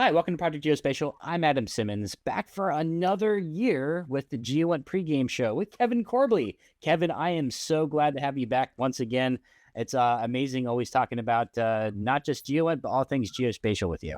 Hi, welcome to Project Geospatial. I'm Adam Simmons, back for another year with the GEOINT Pregame Show with Kevin Corbley. Kevin, I am so glad to have you back once again. It's amazing always talking about not just GEOINT, but all things geospatial with you.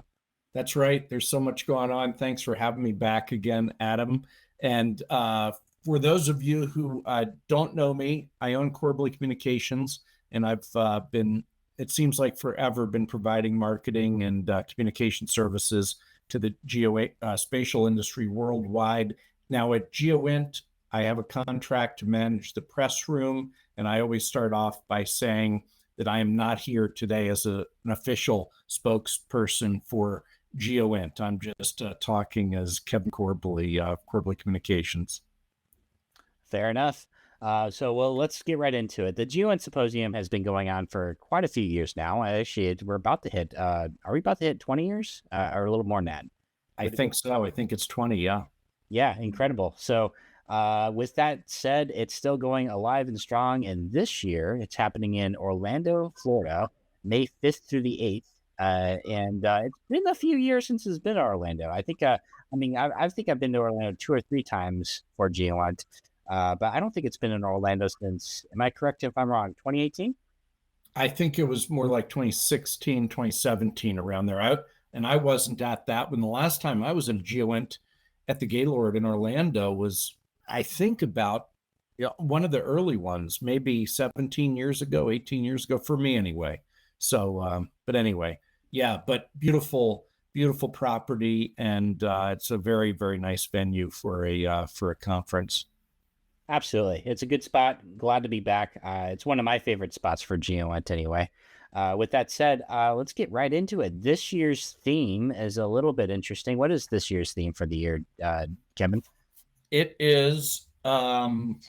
That's right. There's so much going on. Thanks for having me back again, Adam. And for those of you who don't know me, I own Corbley Communications, and I've been, it seems like forever, been providing marketing and communication services to the geospatial industry worldwide. Now at GeoInt, I have a contract to manage the press room, and I always start off by saying that I am not here today as an official spokesperson for GeoInt. I'm just talking as Kevin Corbley, Corbley Communications. Fair enough. Well, let's get right into it. The GEOINT Symposium has been going on for quite a few years now. Actually, we're about to hit, are we about to hit 20 years or a little more than that? I think so. I think it's 20, yeah. Yeah, incredible. So with that said, it's still going alive and strong. And this year, it's happening in Orlando, Florida, May 5th through the 8th. It's been a few years since it's been to Orlando. I think, I think I've been to Orlando 2 or 3 times for GeoInt. But I don't think it's been in Orlando since, am I correct if I'm wrong, 2018? I think it was more like 2016, 2017, around there. I wasn't at that when the last time I was in GeoInt at the Gaylord in Orlando was, I think, about one of the early ones, maybe 17 years ago, 18 years ago, for me anyway. So, but anyway, yeah, but beautiful property, and it's a very, very nice venue for a conference. Absolutely. It's a good spot. Glad to be back. It's one of my favorite spots for GeoInt anyway. With that said, let's get right into it. This year's theme is a little bit interesting. What is this year's theme for the year, Kevin? It is... I'll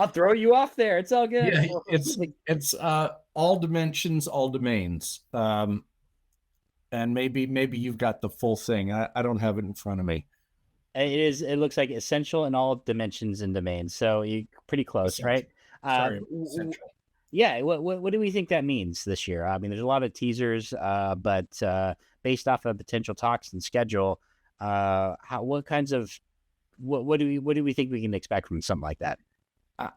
throw you off there. It's all good. Yeah, it's all dimensions, all domains. And maybe you've got the full thing. I don't have it in front of me. It looks like essential in all dimensions and domains. So you're pretty close, essential. Right? Sorry, essential. Yeah. What do we think that means this year? I mean, there's a lot of teasers, but based off of potential talks and schedule, what do we think we can expect from something like that?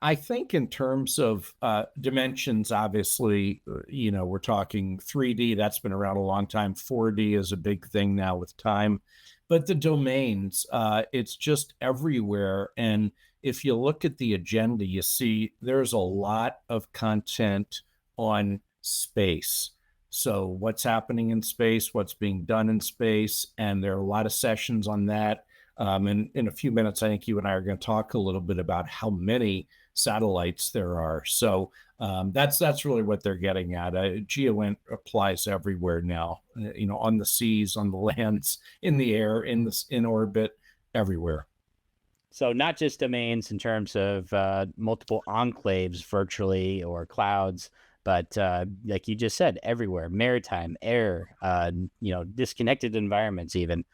I think in terms of dimensions, obviously, we're talking 3D. That's been around a long time. 4D is a big thing now with time. But the domains, it's just everywhere. And if you look at the agenda, you see there's a lot of content on space. So what's happening in space, what's being done in space, and there are a lot of sessions on that. And in a few minutes, I think you and I are going to talk a little bit about how many satellites there are. So that's really what they're getting at. GeoInt applies everywhere now, on the seas, on the lands, in the air, in orbit, everywhere. So not just domains in terms of multiple enclaves virtually or clouds, but like you just said, everywhere, maritime, air, disconnected environments even.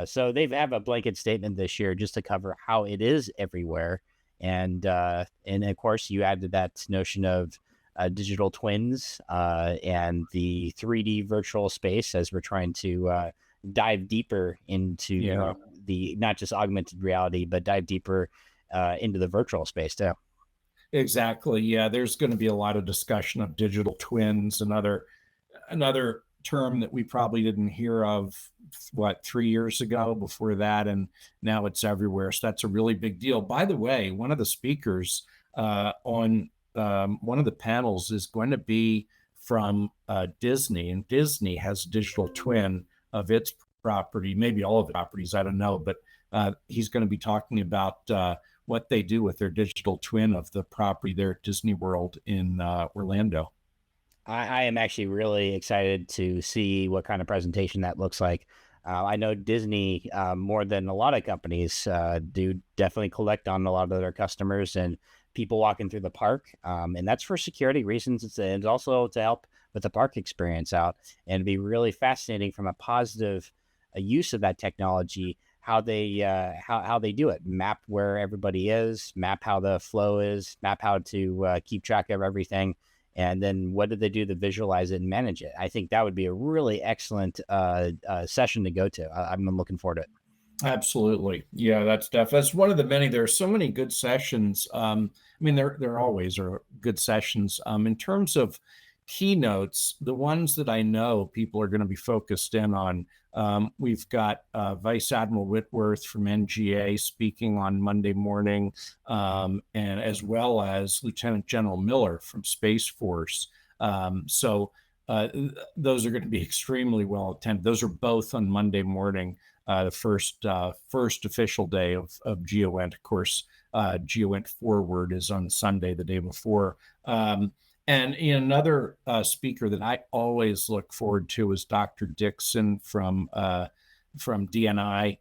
So they have a blanket statement this year just to cover how it is everywhere. And of course, you added that notion of digital twins and the 3D virtual space as we're trying to dive deeper into the not just augmented reality, but dive deeper into the virtual space too. Exactly. Yeah, there's going to be a lot of discussion of digital twins, another term that we probably didn't hear of 3 years ago before that, and now it's everywhere. So that's a really big deal. By the way, one of the speakers on one of the panels is going to be from Disney, and Disney has a digital twin of its property, maybe all of the properties, I don't know, but he's going to be talking about what they do with their digital twin of the property there at Disney World in Orlando. I am actually really excited to see what kind of presentation that looks like. I know Disney, more than a lot of companies, do definitely collect on a lot of their customers and people walking through the park. And that's for security reasons. It's also to help with the park experience out, and it'd be really fascinating from a positive use of that technology, how they do it, map where everybody is, map how the flow is, map how to keep track of everything. And then what do they do to visualize it and manage it? I think that would be a really excellent session to go to. I'm looking forward to it. Absolutely. Yeah, that's one of the many. There are so many good sessions. I mean, there always are good sessions. In terms of keynotes, the ones that I know people are going to be focused in on, we've got Vice Admiral Whitworth from NGA speaking on Monday morning, and as well as Lieutenant General Miller from Space Force. So those are going to be extremely well attended. Those are both on Monday morning. The first official day of GeoINT. Of course, GeoINT Forward is on Sunday, the day before. And another speaker that I always look forward to is Dr. Dixon from DNI.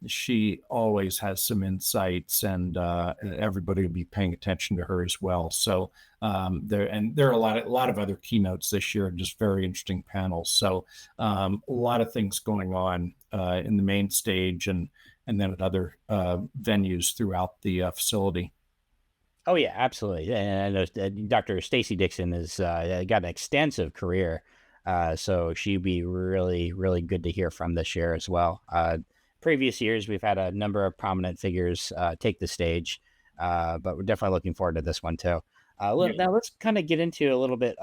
She always has some insights, and everybody will be paying attention to her as well. So there are a lot of other keynotes this year, and just very interesting panels. So a lot of things going on in the main stage, and then at other venues throughout the facility. Oh yeah, absolutely. And I know Dr. Stacy Dixon has got an extensive career, so she'd be really, really good to hear from this year as well. Previous years, we've had a number of prominent figures take the stage, but we're definitely looking forward to this one too. Now let's kind of get into a little bit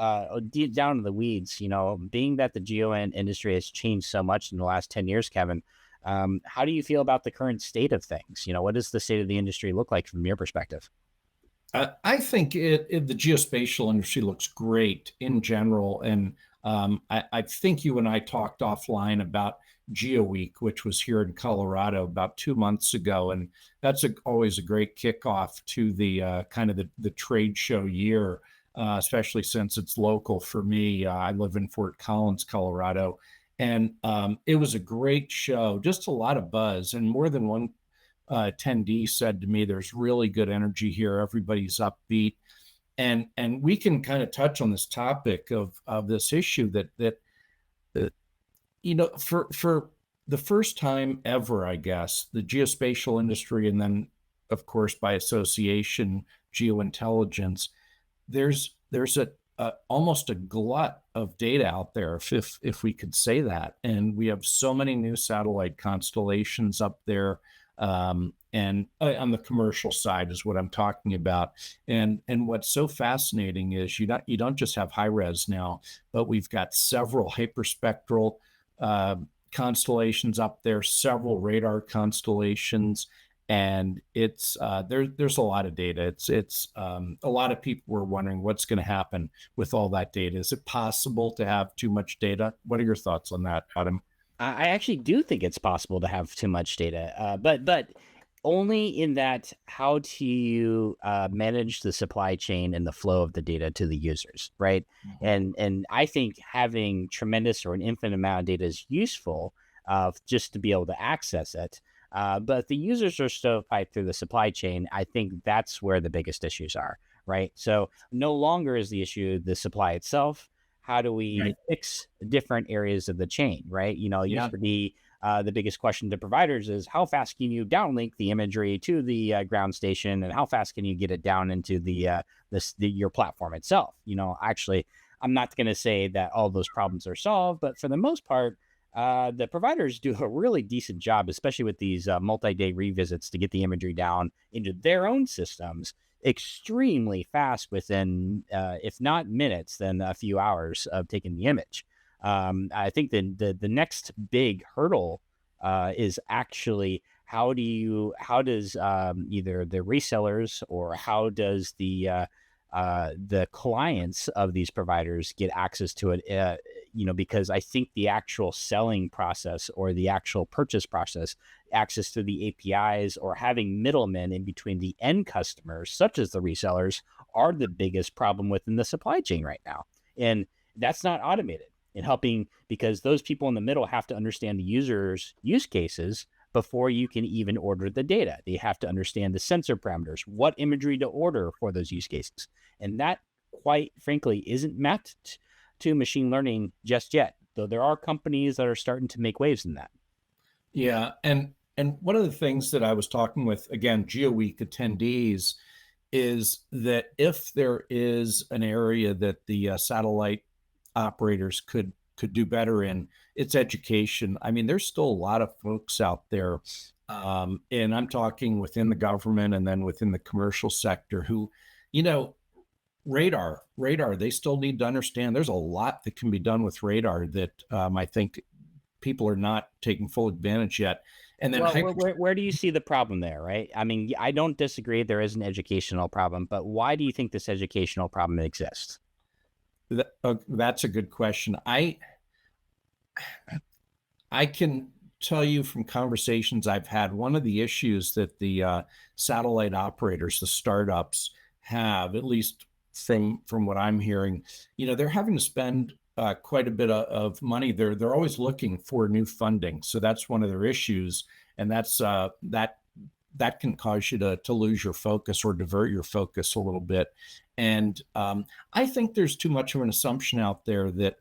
deep down in the weeds. You know, being that the GeoINT industry has changed so much in the last 10 years, Kevin, how do you feel about the current state of things? You know, what does the state of the industry look like from your perspective? I think the geospatial industry looks great in general, and I think you and I talked offline about GeoWeek, which was here in Colorado about 2 months ago, and that's always a great kickoff to the kind of the trade show year, especially since it's local for me. I live in Fort Collins, Colorado, and it was a great show, just a lot of buzz, and more than one attendee said to me, "There's really good energy here. Everybody's upbeat," and we can kind of touch on this topic of this issue that for the first time ever, I guess, the geospatial industry, and then of course by association, geointelligence. There's a almost a glut of data out there, if we could say that, and we have so many new satellite constellations up there, and on the commercial side is what I'm talking about. And what's so fascinating is you don't just have high res now, but we've got several hyperspectral constellations up there, several radar constellations, and it's there's a lot of data. It's a lot of people were wondering what's going to happen with all that data. Is it possible to have too much data? What are your thoughts on that, Adam? I actually do think it's possible to have too much data, but only in that how do you manage the supply chain and the flow of the data to the users, right? And I think having tremendous or an infinite amount of data is useful just to be able to access it. But if the users are stovepiped through the supply chain, I think that's where the biggest issues are, right? So no longer is the issue the supply itself. How do we Right. fix different areas of the chain, right? You know, it used Yeah. to be the biggest question to providers is how fast can you downlink the imagery to the ground station, and how fast can you get it down into your platform itself? You know, actually, I'm not going to say that all those problems are solved, but for the most part, the providers do a really decent job, especially with these multi-day revisits to get the imagery down into their own systems extremely fast within, if not minutes, then a few hours of taking the image. I think the next big hurdle is actually how does either the resellers or how does the clients of these providers get access to it? You know, because I think the actual selling process or the actual purchase process, access to the APIs or having middlemen in between the end customers, such as the resellers, are the biggest problem within the supply chain right now. And that's not automated in helping because those people in the middle have to understand the user's use cases before you can even order the data. They have to understand the sensor parameters, what imagery to order for those use cases. And that, quite frankly, isn't mapped to machine learning just yet, though there are companies that are starting to make waves in that. Yeah, and one of the things that I was talking with, again, GeoWeek attendees, is that if there is an area that the satellite operators could do better in, it's education. I mean, there's still a lot of folks out there, and I'm talking within the government and then within the commercial sector who, you know, radar, they still need to understand there's a lot that can be done with radar that I think people are not taking full advantage yet. And then Well, where do you see the problem there, right? I mean, I don't disagree there is an educational problem, but why do you think this educational problem exists? that's a good question. I can tell you from conversations I've had, one of the issues that the satellite operators, the startups, have, at least from what I'm hearing, they're having to spend quite a bit of money. They're always looking for new funding, so that's one of their issues, and that can cause you to lose your focus or divert your focus a little bit. And I think there's too much of an assumption out there that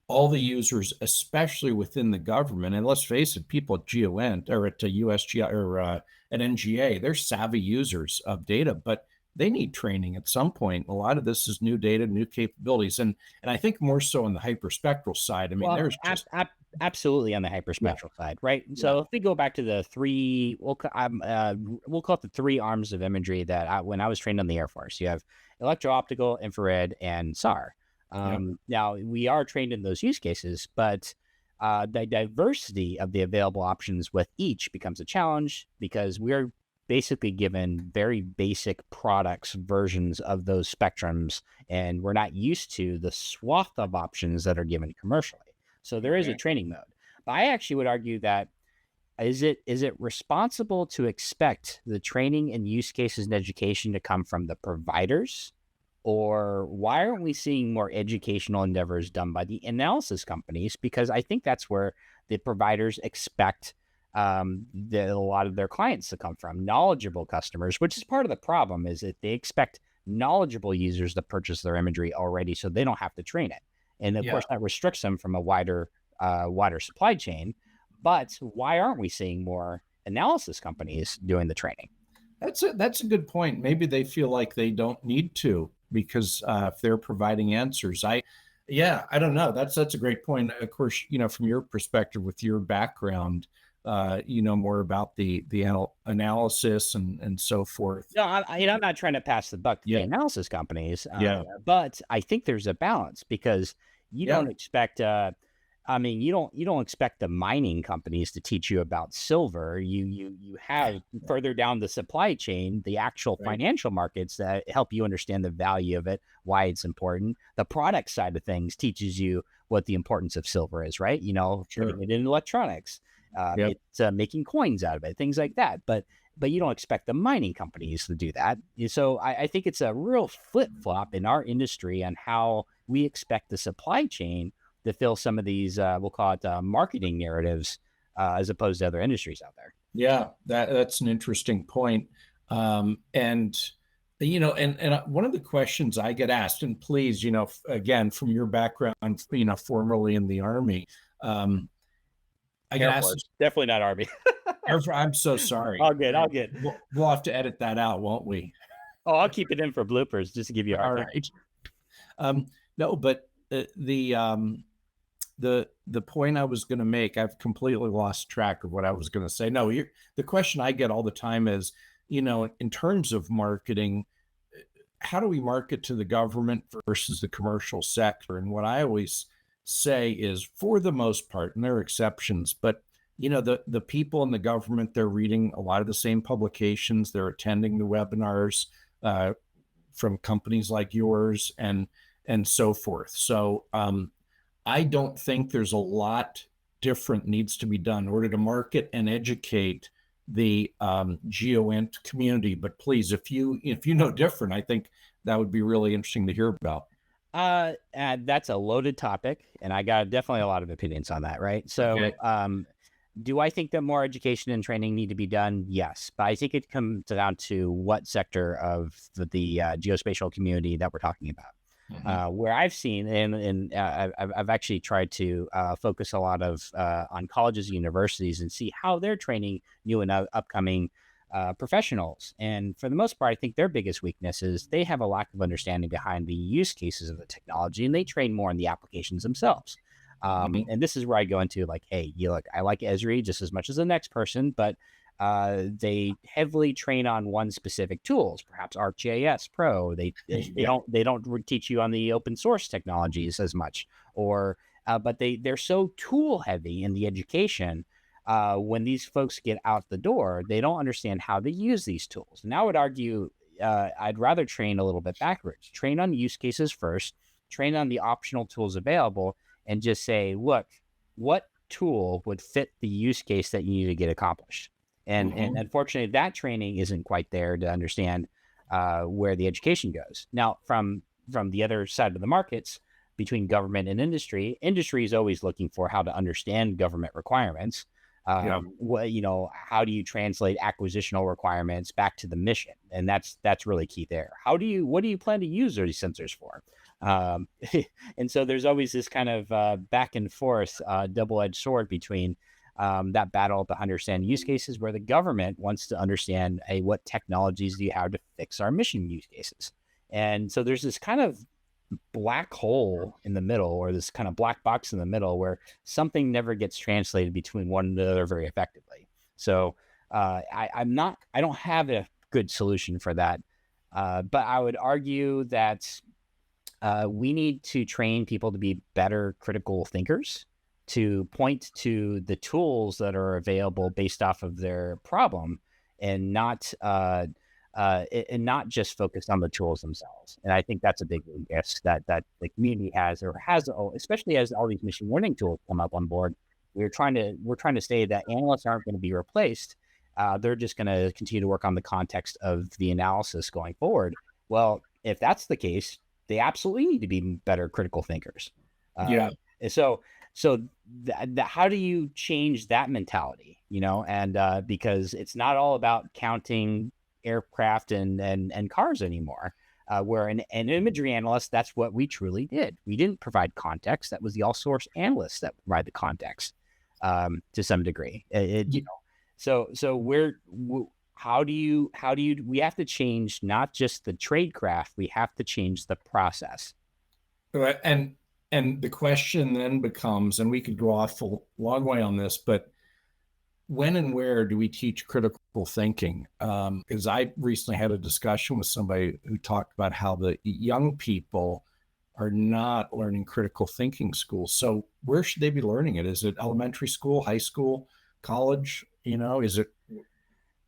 all the users, especially within the government, and let's face it, people at GEOINT or at USG or at NGA, they're savvy users of data, but they need training at some point. A lot of this is new data, new capabilities, and I think more so on the hyperspectral side. I mean, Well, there's just absolutely on the yeah, hyperspectral side, right? yeah, So if we go back to the three, we'll call it the three arms of imagery that when I was trained on the Air Force, you have electro-optical, infrared, and SAR. yeah, Now we are trained in those use cases, but the diversity of the available options with each becomes a challenge because we're basically given very basic products versions of those spectrums, and we're not used to the swath of options that are given commercially. So there is a okay, training mode. But I actually would argue that is it responsible to expect the training and use cases and education to come from the providers? Or why aren't we seeing more educational endeavors done by the analysis companies? Because I think that's where the providers expect a lot of their clients to come from, knowledgeable customers, which is part of the problem is that they expect knowledgeable users to purchase their imagery already so they don't have to train it. And of yeah. course, that restricts them from a wider supply chain. But why aren't we seeing more analysis companies doing the training? That's a good point. Maybe they feel like they don't need to because if they're providing answers, yeah, I don't know. That's a great point. Of course, from your perspective with your background, you know more about the analysis and so forth. No, I'm not trying to pass the buck to the Yeah, analysis companies, yeah, but I think there's a balance because you yeah, don't expect. I mean, you don't expect the mining companies to teach you about silver. You have further down the supply chain the actual right, financial markets that help you understand the value of it, why it's important. The product side of things teaches you what the importance of silver is, right? sure, Putting it in electronics, yep, it's making coins out of it, things like that. But you don't expect the mining companies to do that. So I think it's a real flip flop in our industry on how we expect the supply chain to fill some of these, we'll call it marketing narratives, as opposed to other industries out there. yeah. That's an interesting point. And one of the questions I get asked, and please, again, from your background, formerly in the Army, um, I get Air asked. Force, definitely not Army. I'm so sorry. All good, all good. We'll have to edit that out, won't we? Oh, I'll keep it in for bloopers just to give you a hard All time. right. No, but the point I was going to make, I've completely lost track of what I was going to say. No, the question I get all the time is, in terms of marketing, how do we market to the government versus the commercial sector? And what I always say is, for the most part, and there are exceptions, but the people in the government, they're reading a lot of the same publications, they're attending the webinars from companies like yours and so forth. So I don't think there's a lot different needs to be done in order to market and educate the GeoInt community. But please, if you know different, I think that would be really interesting to hear about. And that's a loaded topic, and I got definitely a lot of opinions on that, right? So, Okay. do I think that more education and training need to be done? Yes, but I think it comes down to what sector of the geospatial community that we're talking about. Mhm. Where I've seen, and I've actually tried to focus a lot of on colleges and universities and see how they're training new and upcoming professionals. And for the most part, I think their biggest weakness is they have a lack of understanding behind the use cases of the technology, and they train more on the applications themselves. Mhm. And this is where I go into like, hey, you look, I like Esri just as much as the next person, but they heavily train on one specific tools, perhaps ArcGIS Pro. Yeah. They don't teach you on the open source technologies as much, or but they're so tool heavy in the education. When these folks get out the door, they don't understand how to use these tools. And I would argue I'd rather train a little bit backwards. Train on use cases first, train on the optional tools available, and just say, look, what tool would fit the use case that you need to get accomplished? And Mhm. unfortunately, that training isn't quite there to understand where the education goes. Now, from the other side of the markets, between government and industry, industry is always looking for how to understand government requirements. Yeah. How do you translate acquisitional requirements back to the mission? And that's really key there. What do you plan to use these sensors for? Um, and so there's always this kind of back and forth double-edged sword between that battle to understand use cases, where the government wants to understand, hey, what technologies do you have to fix our mission use cases? And so there's this kind of black hole in the middle, or this kind of black box in the middle, where something never gets translated between one another very effectively. So I don't have a good solution for that. But I would argue that we need to train people to be better critical thinkers, to point to the tools that are available based off of their problem, and not just focus on the tools themselves. And I think that's a big weakness that the community has, especially as all these machine learning tools come up on board. We're trying to say that analysts aren't going to be replaced. They're just going to continue to work on the context of the analysis going forward. Well, if that's the case, they absolutely need to be better critical thinkers. Yeah. And so how do you change that mentality? And because it's not all about counting aircraft and cars anymore. Where an imagery analyst, that's what we truly did. We didn't provide context. That was the all source analysts that provide the context to some degree. So how do you we have to change not just the tradecraft, we have to change the process. Right. And the question then becomes, and we could go off a long way on this, but when and where do we teach critical thinking? Because I recently had a discussion with somebody who talked about how the young people are not learning critical thinking schools. So where should they be learning it? Is it elementary school, high school, college? Is it?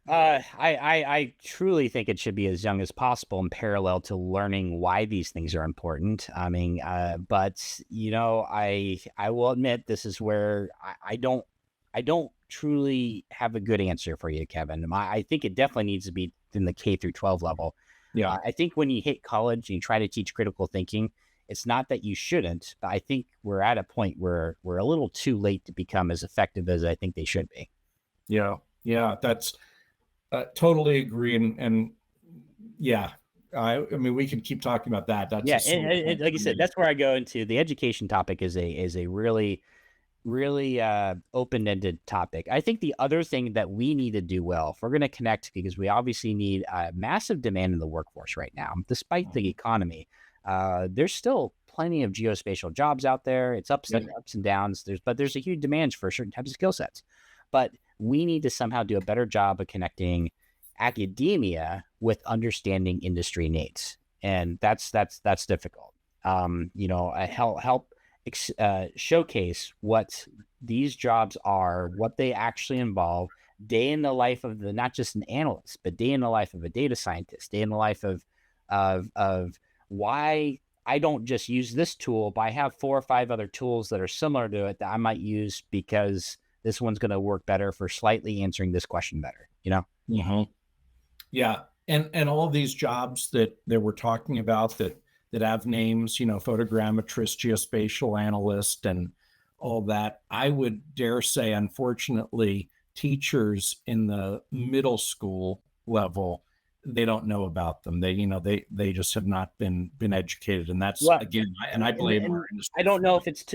I truly think it should be as young as possible, in parallel to learning why these things are important. I mean, but I will admit, this is where I don't truly have a good answer for you, Kevin. I think it definitely needs to be in the K through 12 level. Yeah. I think when you hit college and you try to teach critical thinking, it's not that you shouldn't, but I think we're at a point where we're a little too late to become as effective as I think they should be. Yeah. Yeah. That's totally agree. And yeah, I mean, we can keep talking about that. That's Yeah, a sore point like you for said, me. that's where I go into the education topic is a really open-ended topic. I think the other thing that we need to do well, if we're going to connect, because we obviously need a massive demand in the workforce right now, despite the economy. There's still plenty of geospatial jobs out there. It's ups and downs. There's a huge demand for certain types of skill sets. But we need to somehow do a better job of connecting academia with understanding industry needs, and that's difficult. Help showcase what these jobs are, what they actually involve, day in the life of not just an analyst, but day in the life of a data scientist, day in the life of why I don't just use this tool, but I have 4 or 5 other tools that are similar to it that I might use because this one's going to work better for slightly answering this question better. Mhm. Yeah. And all of these jobs that we're talking about that have names, photogrammetrist, geospatial analyst, and all that, I would dare say, unfortunately, teachers in the middle school level, they don't know about them. They just have not been educated. And that's, Well, again, and I blame our and I industry don't for know that. if it's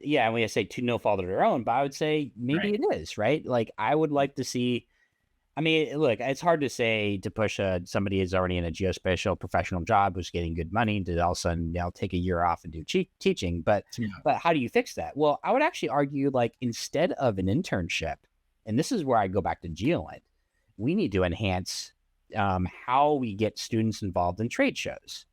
when I say to no fault of their own, but I would say maybe Right. it is, right? Like I would like to see, I mean, look, it's hard to say to push somebody who's already in a geospatial professional job who's getting good money to all of a sudden take a year off and do teaching. But Yeah. how do you fix that? Well, I would actually argue like instead of an internship, and this is where I go back to GeoInt, we need to enhance how we get students involved in trade shows.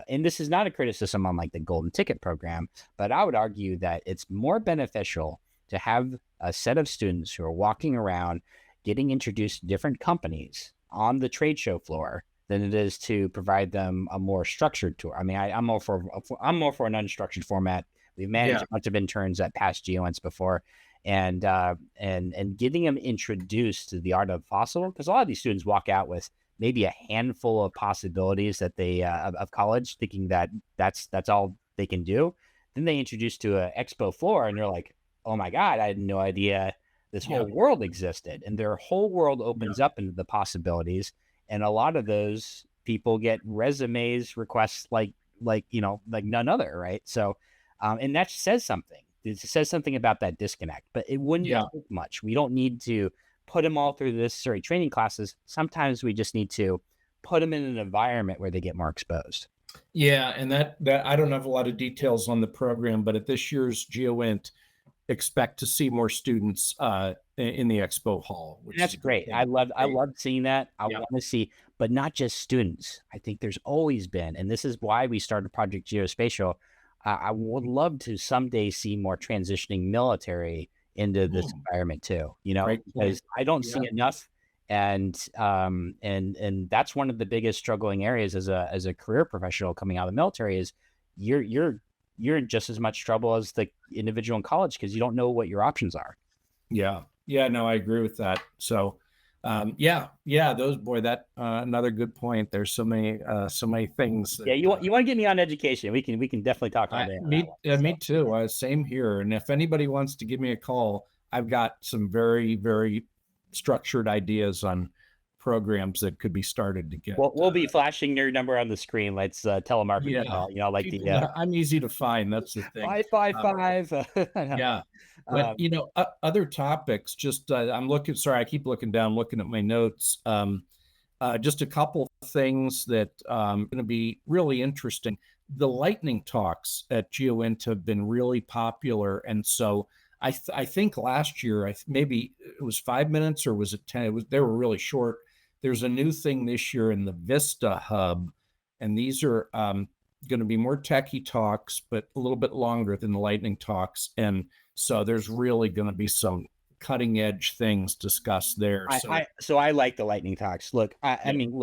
And this is not a criticism on like the golden ticket program, but I would argue that it's more beneficial to have a set of students who are walking around getting introduced to different companies on the trade show floor than it is to provide them a more structured tour. I mean, I'm more for an unstructured format. We've managed a bunch of interns at past GeoInts before, and getting them introduced to the art of fossil, because a lot of these students walk out with maybe a handful of possibilities that they of college, thinking that that's all they can do. Then they introduce to an expo floor, and they're like, "Oh my God, I had no idea this whole world existed," and their whole world opens up into the possibilities. And a lot of those people get resumes requests like none other, right? So and that says something. It says something about that disconnect, but it wouldn't take much. We don't need to put them all through the necessary training classes. Sometimes we just need to put them in an environment where they get more exposed. Yeah, and that I don't have a lot of details on the program, but at this year's GeoInt, expect to see more students in the expo hall. And that's great. I love seeing that. I want to see, but not just students. I think there's always been, and this is why we started Project Geospatial. I would love to someday see more transitioning military into this environment too. Because I don't see enough, and that's one of the biggest struggling areas as a career professional coming out of the military is you're in just as much trouble as the individual in college because you don't know what your options are. Yeah. No, I agree with that. So, that another good point. There's so many things. That, you want to get me on education? We can definitely talk about that. Me too. Same here. And if anybody wants to give me a call, I've got some very, very structured ideas on programs that could be started to get. We'll be flashing your number on the screen. Let's telemarketing call. Like people, I'm easy to find. That's the thing. 555. Yeah. But other topics. Just I'm looking. Sorry, I keep looking down, looking at my notes. Just a couple things that going to be really interesting. The lightning talks at GeoInt have been really popular, and so I think last year maybe it was 5 minutes or was it 10? They were really short. There's a new thing this year in the Vista Hub, and these are going to be more techie talks, but a little bit longer than the lightning talks. And so there's really going to be some cutting edge things discussed there. So I like the lightning talks. Look, I mean,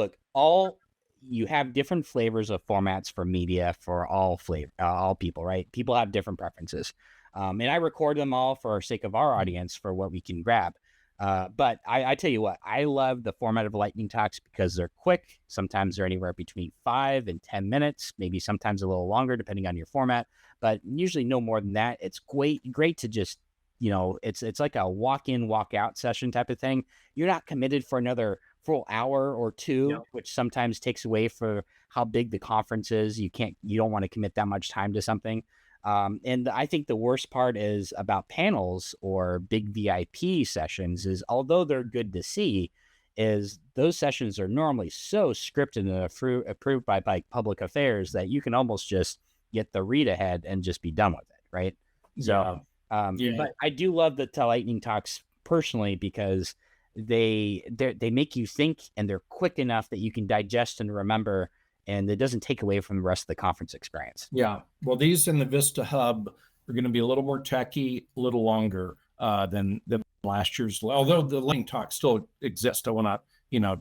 you have different flavors of formats for media for all people, right? People have different preferences. And I record them all for sake of our audience for what we can grab. But I tell you what, I love the format of lightning talks because they're quick. Sometimes they're anywhere between 5 and 10 minutes, maybe sometimes a little longer depending on your format, but usually no more than that. It's great to just, it's like a walk in, walk out session type of thing. You're not committed for another full hour or two, which sometimes takes away for how big the conference is. You don't want to commit that much time to something. And I think the worst part is about panels or big VIP sessions is, although they're good to see, is those sessions are normally so scripted and approved by public affairs that you can almost just get the read ahead and just be done with it. Right. So, but I do love the lightning talks personally because they make you think and they're quick enough that you can digest and remember, and it doesn't take away from the rest of the conference experience. Yeah. Well, these in the Vista Hub are going to be a little more techy, a little longer than last year's, although the lightning talks still exist. I want to,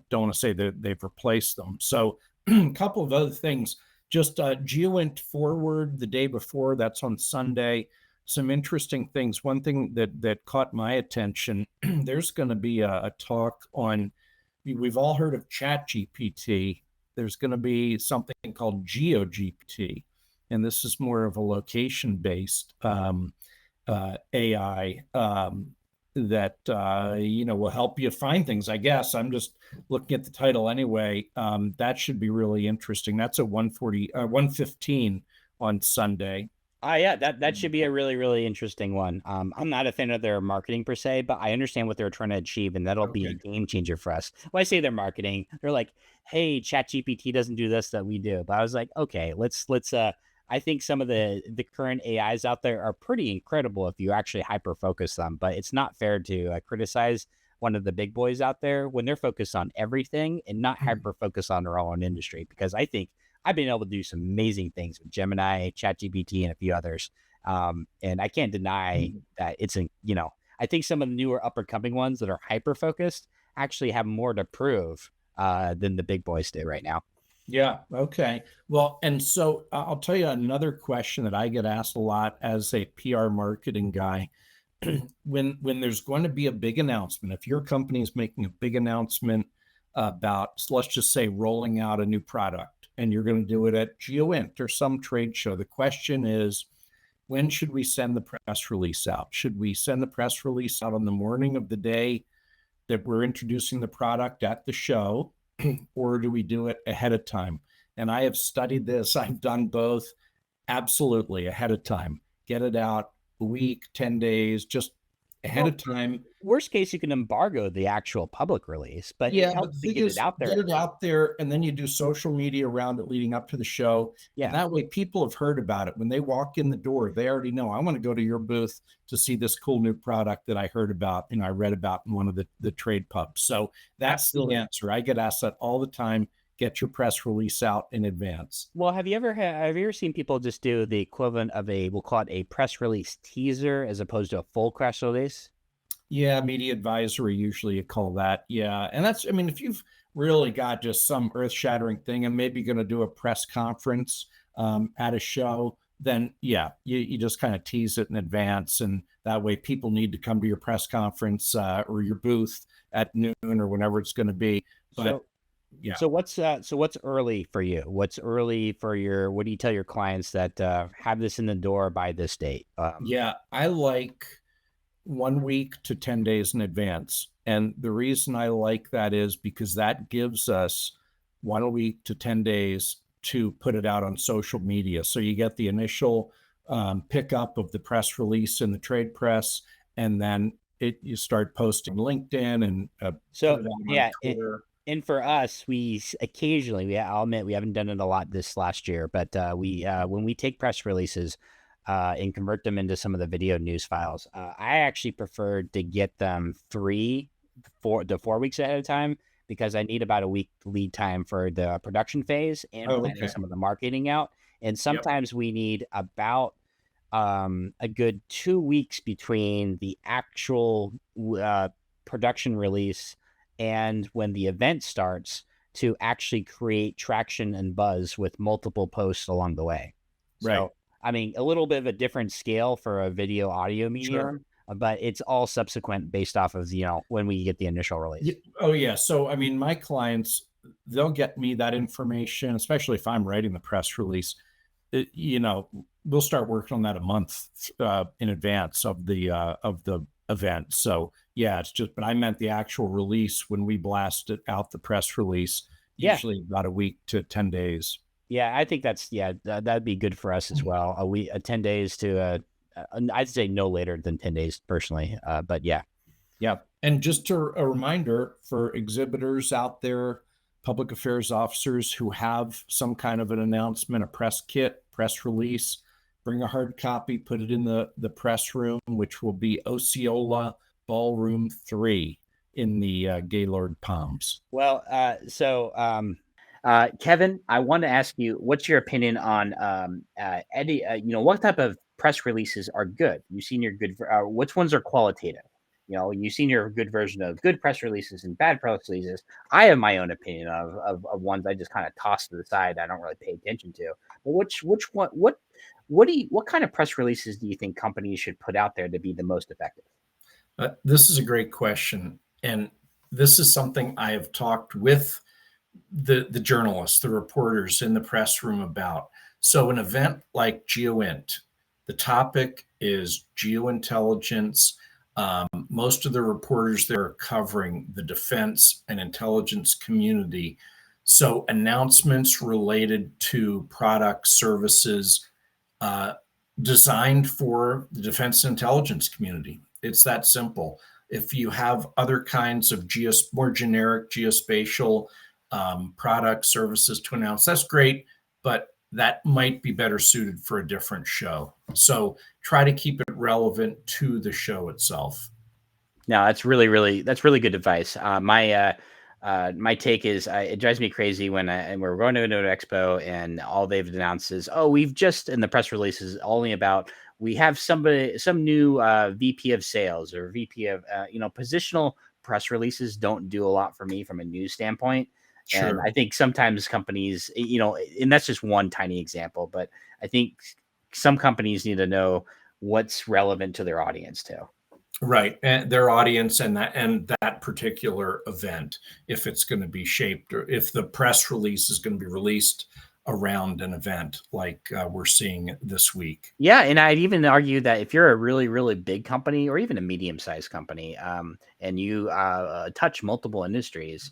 don't want to say that they've replaced them. So a couple of other things, just GeoInt Forward the day before, that's on Sunday. Some interesting things. One thing that caught my attention, there's going to be a talk on, we've all heard of ChatGPT. There's going to be something called GeoGPT, and this is more of a location-based AI that will help you find things. I guess I'm just looking at the title anyway. That should be really interesting. That's at 1:15 on Sunday. Yeah, that should be a really, really interesting one. I'm not a fan of their marketing per se, but I understand what they're trying to achieve, and that'll be a Okay. game changer for us. When I say their marketing, they're like, "Hey, ChatGPT doesn't do this that we do," but I was like, "Okay, let's." I think some of the current AIs out there are pretty incredible if you actually hyper focus them, but it's not fair to criticize one of the big boys out there when they're focused on everything and not hyper focus on their own industry, because I think I've been able to do some amazing things with Gemini, ChatGPT, and a few others. And I can't deny that I think some of the newer up and coming ones that are hyper focused actually have more to prove than the big boys do right now. Yeah. Okay. Well, and so I'll tell you another question that I get asked a lot as a PR marketing guy. When there's going to be a big announcement, if your company is making a big announcement about, so let's just say, rolling out a new product, and you're going to do it at GEOINT or some trade show, the question is, when should we send the press release out? Should we send the press release out on the morning of the day that we're introducing the product at the show, or do we do it ahead of time? And I have studied this. I've done both. Absolutely ahead of time. Get it out a week, 10 days, just ahead Well, of time. worst case, you can embargo the actual public release, but it Yeah, but helps the to thing get it is, out get there. it out there, and then you do social media around it leading up to the show. And Yeah. that way, people have heard about it. When they walk in the door, they already know, I want to go to your booth to see this cool new product that I heard about, I read about in one of the trade pubs. So that's the Absolutely. answer. I get asked that all the time. Get your press release out in advance. Well, have you ever seen people just do the equivalent of we'll call it a press release teaser as opposed to a full press release? Yeah, media advisory, usually you call that. Yeah. And that's, if you've really got just some earth shattering thing and maybe going to do a press conference at a show, then yeah, you just kind of tease it in advance. And that way people need to come to your press conference or your booth at noon or whenever it's going to be. But So yeah. what's early for you? What's early for what do you tell your clients that have this in the door by this date? Yeah, I like 1 week to 10 days in advance. And the reason I like that is because that gives us 1 week to 10 days to put it out on social media. So you get the initial pickup of the press release in the trade press, and then you start posting LinkedIn and put So it out on yeah, Twitter. and for us, occasionally, I'll admit we haven't done it a lot this last year, but we when we take press releases and convert them into some of the video news files, I actually prefer to get them 4 weeks ahead of time, because I need about a week lead time for the production phase and Oh, planning okay. some of the marketing out. And Yep. sometimes we need about a good 2 weeks between the actual production release and when the event starts to actually create traction and buzz with multiple posts along the way. Right. So, I mean, a little bit of a different scale for a video audio Sure. medium, but it's all subsequent based off of, when we get the initial Yeah. release. Oh, yeah. So, my clients, they'll get me that information, especially if I'm writing the press release. We'll start working on that a month in advance of the event. So, yeah, it's just, but I meant the actual release when we blast it out the press release, Yeah. usually about a week to 10 days. Yeah. I think that'd be good for us as well. 10 days to, I'd say no later than 10 days personally. But yeah. Yeah. And just a reminder for exhibitors out there, public affairs officers who have some kind of an announcement, a press kit, press release, bring a hard copy, put it in the press room, which will be Osceola Ballroom 3 in the Gaylord Palms. Well, Kevin, I want to ask you, what's your opinion on Eddie? What type of press releases are good? You've seen your good, which ones are qualitative? You've seen your good version of good press releases and bad press releases. I have my own opinion of ones I just kind of toss to the side. I don't really pay attention to. But which one? What kind of press releases do you think companies should put out there to be the most effective? This is a great question. And this is something I have talked with the journalists, the reporters in the press room about. So an event like GeoINT, the topic is geointelligence. Most of the reporters there are covering the defense and intelligence community. So announcements related to products, services, designed for the defense and intelligence community. It's that simple. If you have other kinds of more generic geospatial products, services to announce, that's great, but that might be better suited for a different show. So try to keep it relevant to the show itself. No, that's really good advice. My take is it drives me crazy when we're going to an expo and all they've announced is, oh, we've just, in the press release is only about, we have some new VP of sales or VP of positional press releases don't do a lot for me from a news standpoint. And Sure. I think sometimes companies, and that's just one tiny example, but I think some companies need to know what's relevant to their audience too. Right, and their audience and that particular event, if it's going to be shaped, or if the press release is going to be released around an event like we're seeing this week. Yeah, and I'd even argue that if you're a really, really big company or even a medium-sized company, and you touch multiple industries,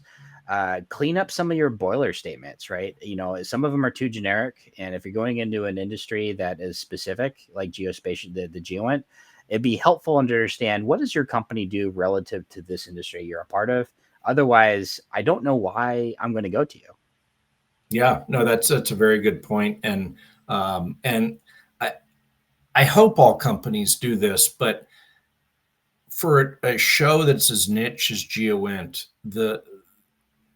clean up some of your boiler statements, right? Some of them are too generic, and if you're going into an industry that is specific, like geospatial, the GEOINT, it'd be helpful to understand what does your company do relative to this industry you're a part of. Otherwise, I don't know why I'm going to go to you. Yeah, no, that's a very good point, and I hope all companies do this, but for a show that's as niche as GeoInt, the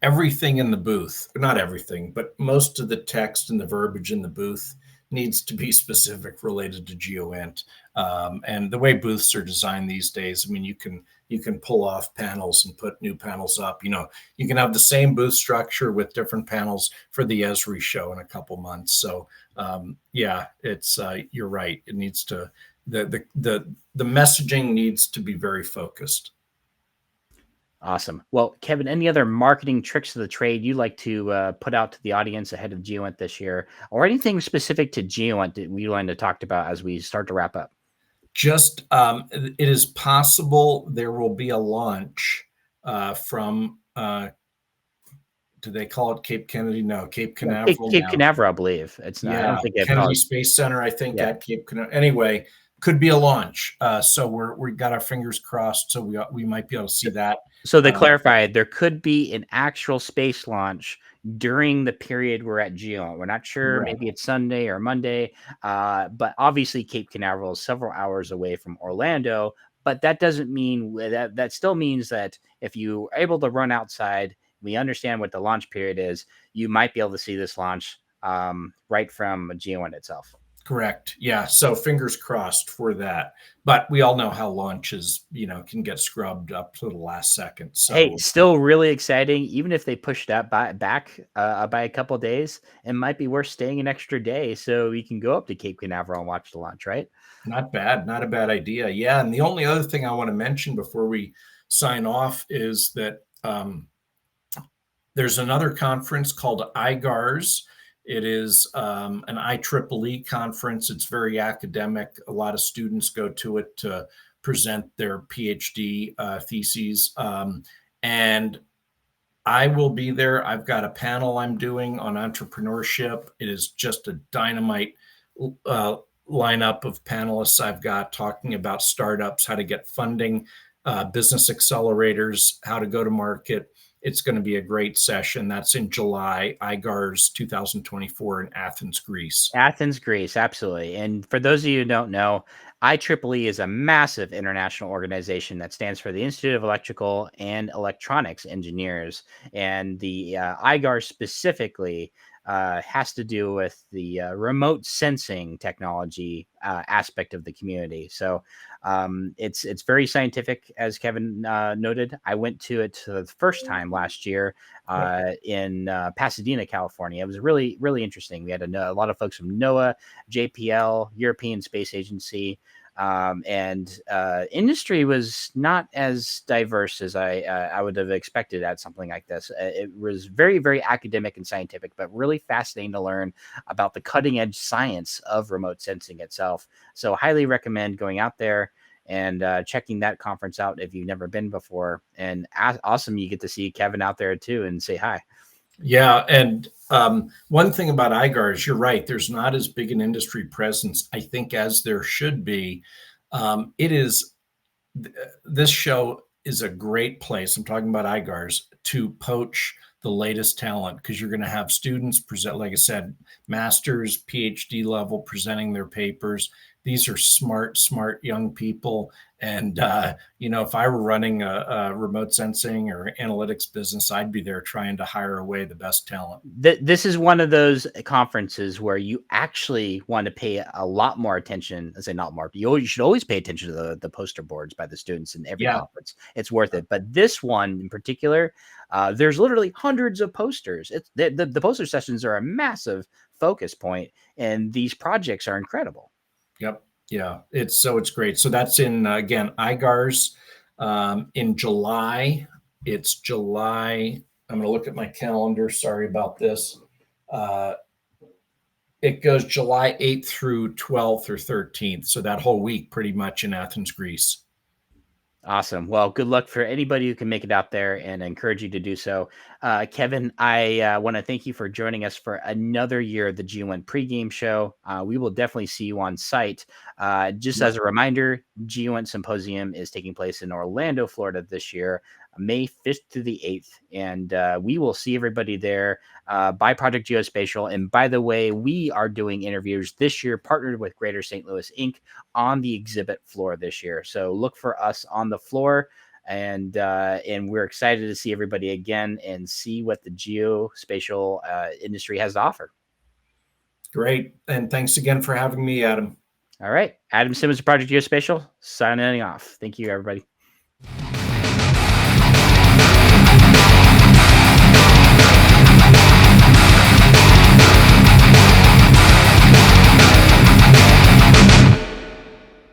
everything in the booth, not everything, but most of the text and the verbiage in the booth needs to be specific related to GeoInt. And the way booths are designed these days, I mean, you can pull off panels and put new panels up. You can have the same booth structure with different panels for the Esri show in a couple months. So yeah, it's you're right. It needs to the messaging needs to be very focused. Awesome. Well, Kevin, any other marketing tricks of the trade you'd like to put out to the audience ahead of GeoInt this year, or anything specific to GeoInt that we want to talk about as we start to wrap up? Just it is possible there will be a launch from do they call it Cape Kennedy? No, Cape Canaveral Cape now. Canaveral, I believe. It's not. I Yeah, don't think they call Kennedy it. Space Center, I think, Yeah. at Cape Canaveral. Anyway, could be a launch. So we got our fingers crossed. So we might be able to see that. So they clarified there could be an actual space launch during the period we're at GEOINT. We're not sure. Right. Maybe it's Sunday or Monday. But obviously Cape Canaveral is several hours away from Orlando. But that doesn't mean that still means that if you are able to run outside, we understand what the launch period is, you might be able to see this launch right from GEOINT itself. Correct. Yeah. So fingers crossed for that. But we all know how launches, can get scrubbed up to the last second. So Hey, still really exciting. Even if they pushed that back by a couple of days, it might be worth staying an extra day so you can go up to Cape Canaveral and watch the launch, right? not bad. Not a bad idea. Yeah. And the only other thing I want to mention before we sign off is that there's another conference called IGARS. It is an IEEE conference. It's very academic. A lot of students go to it to present their PhD theses. And I will be there. I've got a panel I'm doing on entrepreneurship. It is just a dynamite lineup of panelists I've got talking about startups, how to get funding, business accelerators, how to go to market. It's going to be a great session. That's in July, IGARS 2024 in Athens, Greece. Athens, Greece, absolutely. And for those of you who don't know, IEEE is a massive international organization that stands for the Institute of Electrical and Electronics Engineers. And the IGAR specifically has to do with the remote sensing technology aspect of the community. So it's very scientific, as Kevin noted. I went to it the first time last year in Pasadena, California. It was really, really interesting. We had a lot of folks from NOAA, JPL, European Space Agency, and industry was not as diverse as I would have expected at something like this. It was very, very academic and scientific, but really fascinating to learn about the cutting edge science of remote sensing itself. So highly recommend going out there and checking that conference out if you've never been before. And awesome, you get to see Kevin out there too and say hi. Yeah, and one thing about IGARs, you're right. There's not as big an industry presence, I think, as there should be. It is this show is a great place. I'm talking about IGARs to poach the latest talent because you're going to have students present, like I said, masters, PhD level presenting their papers. These are smart young people. And, if I were running a remote sensing or analytics business, I'd be there trying to hire away the best talent. This is one of those conferences where you actually want to pay a lot more attention. I say not more, but you should always pay attention to the poster boards by the students in every Yeah. conference. It's worth it. But this one in particular, there's literally hundreds of posters. The poster sessions are a massive focus point, and these projects are incredible. Yep. Yeah. It's great. So that's in again IGARS in July. It's July. I'm going to look at my calendar. Sorry about this. Uh, it goes July 8th through 12th or 13th. So that whole week, pretty much in Athens, Greece. Awesome. Well, good luck for anybody who can make it out there, and I encourage you to do so. Kevin, I want to thank you for joining us for another year of the GEOINT Pregame Show. We will definitely see you on site. Just Yep. as a reminder, GEOINT Symposium is taking place in Orlando, Florida this year, May 5th through the 8th. And we will see everybody there by Project Geospatial. And by the way, we are doing interviews this year, partnered with Greater St. Louis Inc. on the exhibit floor this year. So look for us on the floor, and we're excited to see everybody again and see what the geospatial industry has to offer. Great. And thanks again for having me, Adam. All right. Adam Simmons, Project Geospatial, signing off. Thank you, everybody.